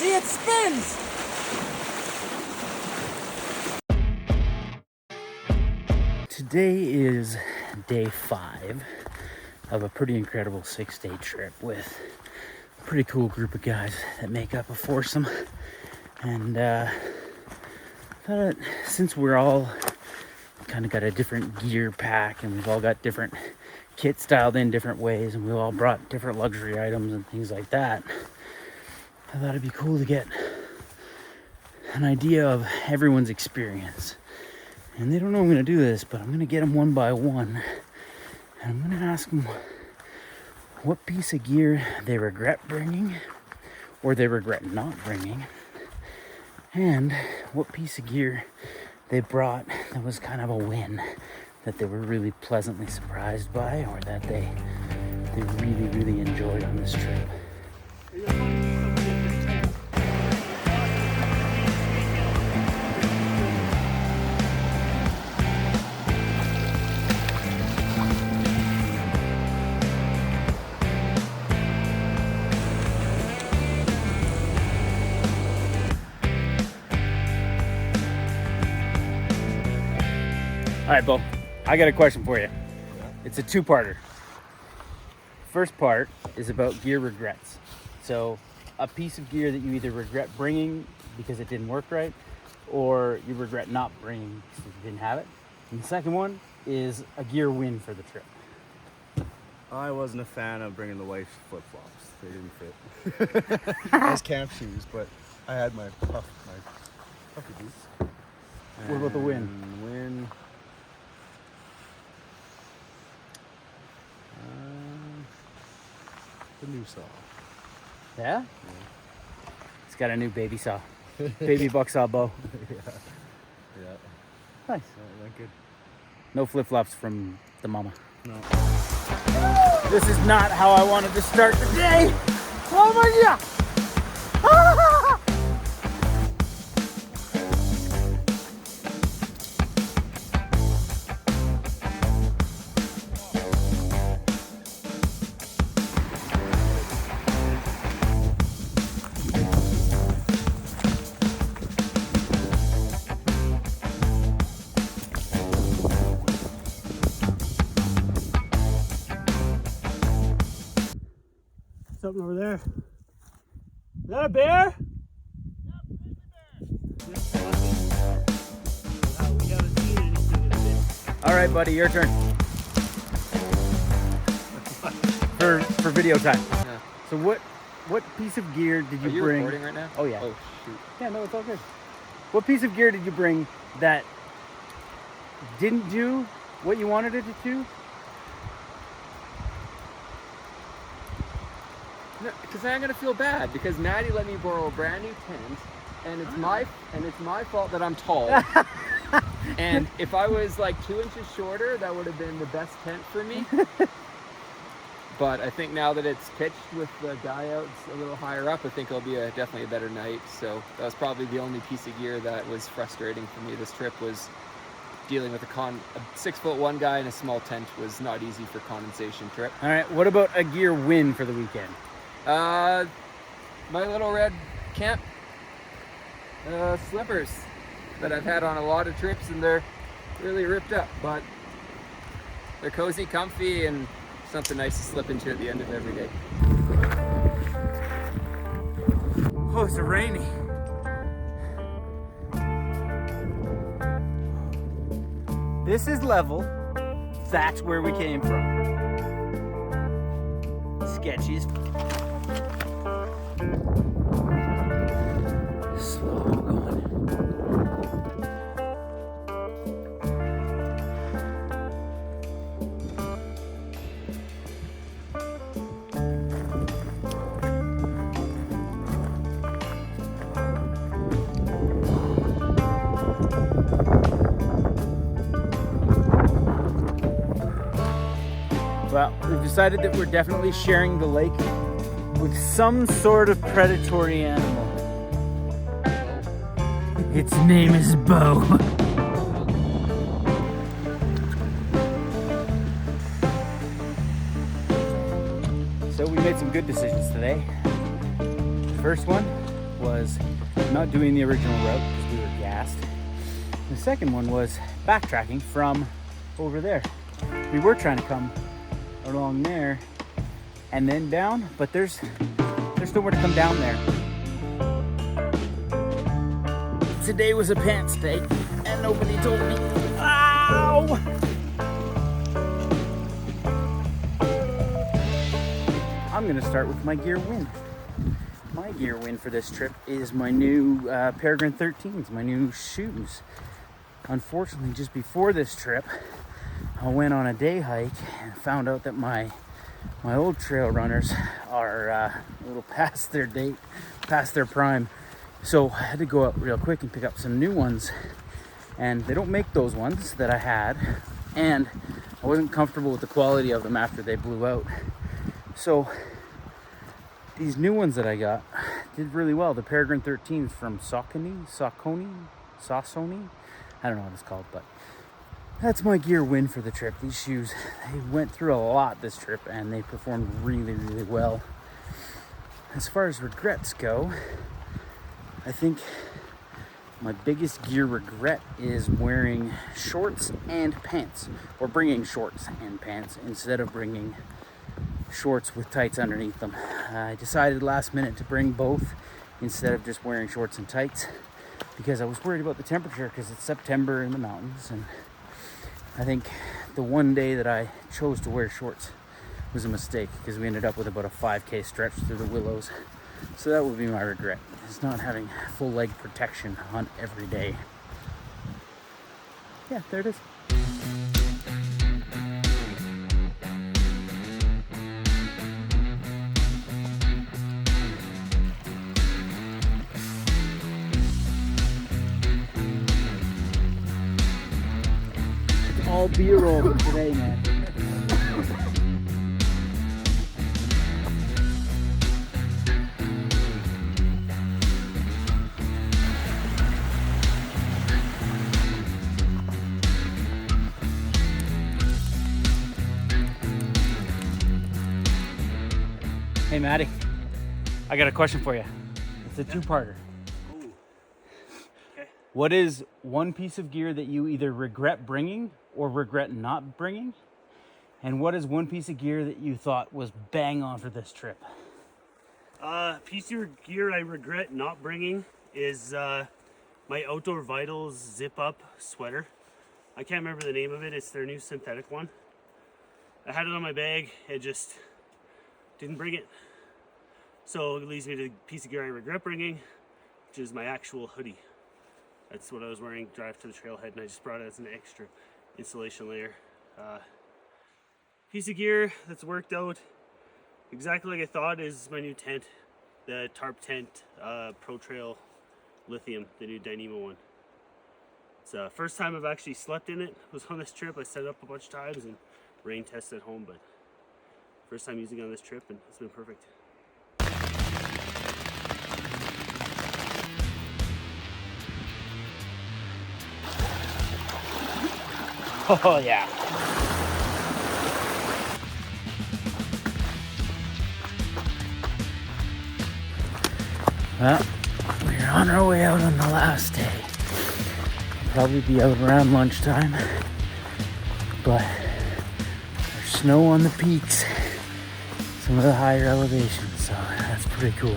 See, it spins! Today is day 5 of a pretty incredible 6-day trip with a pretty cool group of guys that make up a foursome. And thought since we're all kind of got a different gear pack and we've all got different kits styled in different ways and we all brought different luxury items and things like that, I thought it'd be cool to get an idea of everyone's experience. And they don't know I'm going to do this, but I'm going to get them one by one. And I'm going to ask them what piece of gear they regret bringing or they regret not bringing. And what piece of gear they brought that was kind of a win, that they were really pleasantly surprised by or that they really, really enjoyed on this trip. All right, Bo, I got a question for you. It's a two-parter. First part is about gear regrets. So a piece of gear that you either regret bringing because it didn't work right or you regret not bringing because you didn't have it. And the second one is a gear win for the trip. I wasn't a fan of bringing the wife's flip-flops. They didn't fit. As camp shoes, but I had my puffy boots. What about the win? Win. The new saw. Yeah? It's got a new baby saw. Baby buck saw, Bo. Yeah. Nice. That went good. No flip-flops from the mama. No. This is not how I wanted to start the day. Oh my God. Something over there. Is that a bear? All right, buddy, your turn. for video time. Yeah. So what piece of gear did you Are you bring? recording right now? Oh yeah. Oh shoot. Yeah, no, it's all good. What piece of gear did you bring that didn't do what you wanted it to do? Because I'm gonna feel bad because Maddie let me borrow a brand new tent, and it's my fault that I'm tall. And if I was like 2 inches shorter, that would have been the best tent for me. But I think now that it's pitched with the guy out a little higher up, I think it'll be definitely a better night. So that was probably the only piece of gear that was frustrating for me this trip, was dealing with a 6'1" guy in a small tent was not easy for condensation trip. All right, what about a gear win for the weekend? My little red camp slippers that I've had on a lot of trips, and they're really ripped up, but they're cozy, comfy, and something nice to slip into at the end of every day. Oh, it's rainy. This is level. That's where we came from. Sketchies. Slow going. Well, we've decided that we're definitely sharing the lake with some sort of predatory animal. Its name is Bo. So we made some good decisions today. The first one was not doing the original route because we were gassed. The second one was backtracking from over there. We were trying to come along there and then down, but there's nowhere to come down there. Today was a pants day and nobody told me. Ow! I'm gonna start with my gear win. My gear win for this trip is my new Peregrine 13s, my new shoes. Unfortunately, just before this trip, I went on a day hike and found out that my old trail runners are a little past their date, past their prime. So I had to go out real quick and pick up some new ones. And they don't make those ones that I had. And I wasn't comfortable with the quality of them after they blew out. So these new ones that I got did really well. The Peregrine 13s from Saucony. I don't know what it's called, but that's my gear win for the trip. These shoes, they went through a lot this trip and they performed really, really well. As far as regrets go, I think my biggest gear regret is wearing shorts and pants, or bringing shorts and pants instead of bringing shorts with tights underneath them. I decided last minute to bring both instead of just wearing shorts and tights because I was worried about the temperature because it's September in the mountains, and I think the one day that I chose to wear shorts was a mistake because we ended up with about a 5K stretch through the willows. So that would be my regret, is not having full leg protection on every day. Yeah, there it is. All B-roll for today, man. Hey, Maddie, I got a question for you. It's a two-parter. Ooh. Okay. What is one piece of gear that you either regret bringing or regret not bringing? And what is one piece of gear that you thought was bang on for this trip? Piece of gear I regret not bringing is my Outdoor Vitals zip-up sweater. I can't remember the name of it. It's their new synthetic one. I had it on my bag. It just didn't bring it. So it leads me to the piece of gear I regret bringing, which is my actual hoodie. That's what I was wearing drive to the trailhead, and I just brought it as an extra insulation layer. Piece of gear that's worked out exactly like I thought is my new tent, the tarp tent, Pro Trail Lithium, the new Dyneema one. It's the first time I've actually slept in it. Was on this trip. I set it up a bunch of times and rain tested at home, but first time using it on this trip, and it's been perfect. Oh, yeah. Well, we're on our way out on the last day. Probably be out around lunchtime, but there's snow on the peaks, some of the higher elevations, so that's pretty cool.